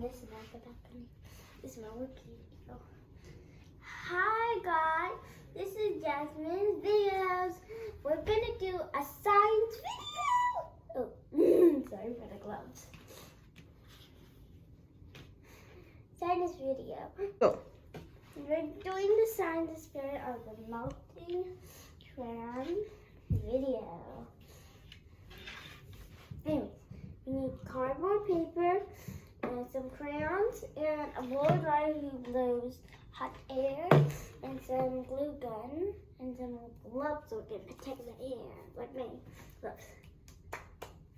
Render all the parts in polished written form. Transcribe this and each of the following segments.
this is not the balcony. This is my working video. Hi guys, this is Jasmine's videos. We're gonna do a science video. Oh, sorry for the gloves. Science video. Oh. We're doing the science experiment of the melting crayon video. Anyways, we need cardboard paper and some crayons and a blow dryer who blows hot air and some glue gun and some gloves so we can protect the air, like me. Gloves.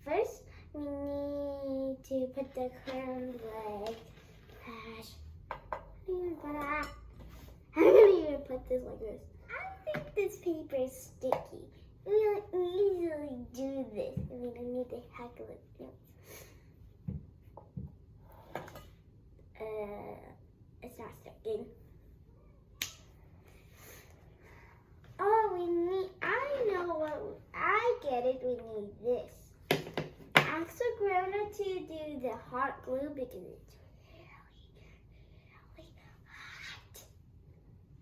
First, we need to put the crayons like I'm gonna even put this like this. I think this paper is sticky. We can easily do this. I mean, I need to heckle it. It's not sticking. Oh, we need, I know what, I get it, we need this. Ask the grandma to do the hot glue because it's really hot.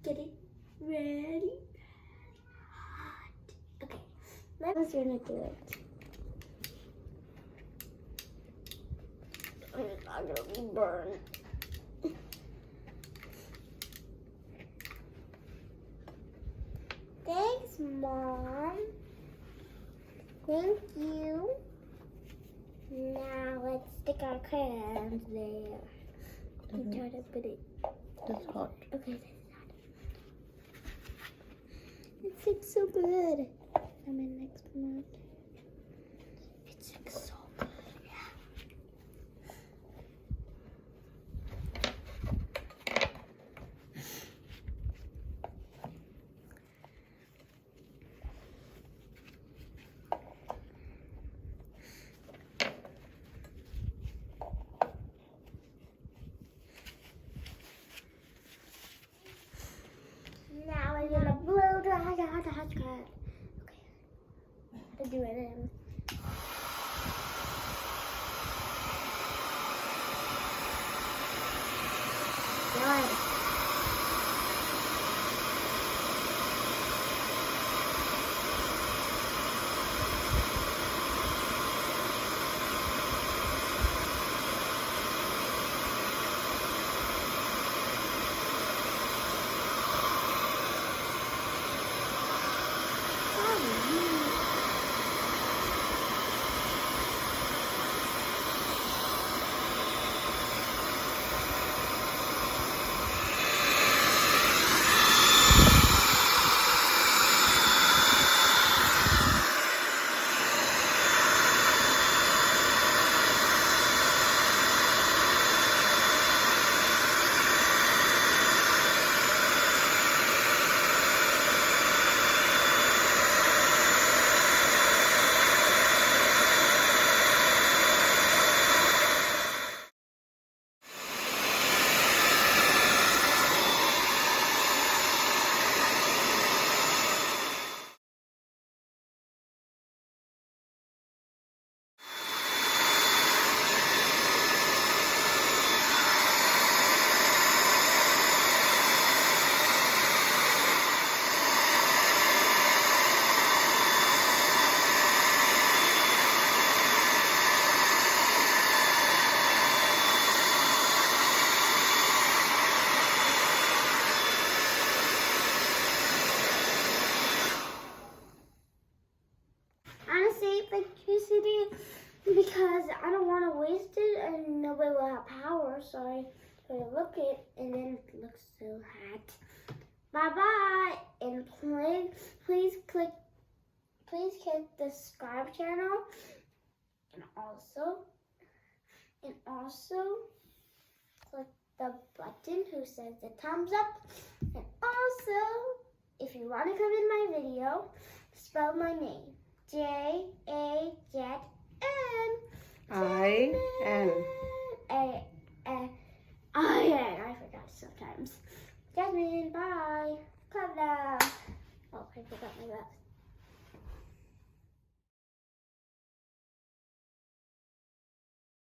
Get it ready? Hot. Okay, let's gonna do it. It's not gonna be burned. Thanks, Mom. Thank you. Now let's stick our crayons there. And try to put it. That's hot. Okay, that's hot. It sticks so good. I'm in next month. It sticks so good. Now we're gonna blow dry. Okay, how to do it in. Done. Electricity because I don't want to waste it and nobody will have power, so I try to look it and then it looks so hot. Bye bye, and please click the subscribe channel and also click the button who says the thumbs up, and also if you want to come in my video, spell my name. J-A-Z-N. I-N. I forgot sometimes. Jasmine, bye. Clap down. Oh, I forgot my glass.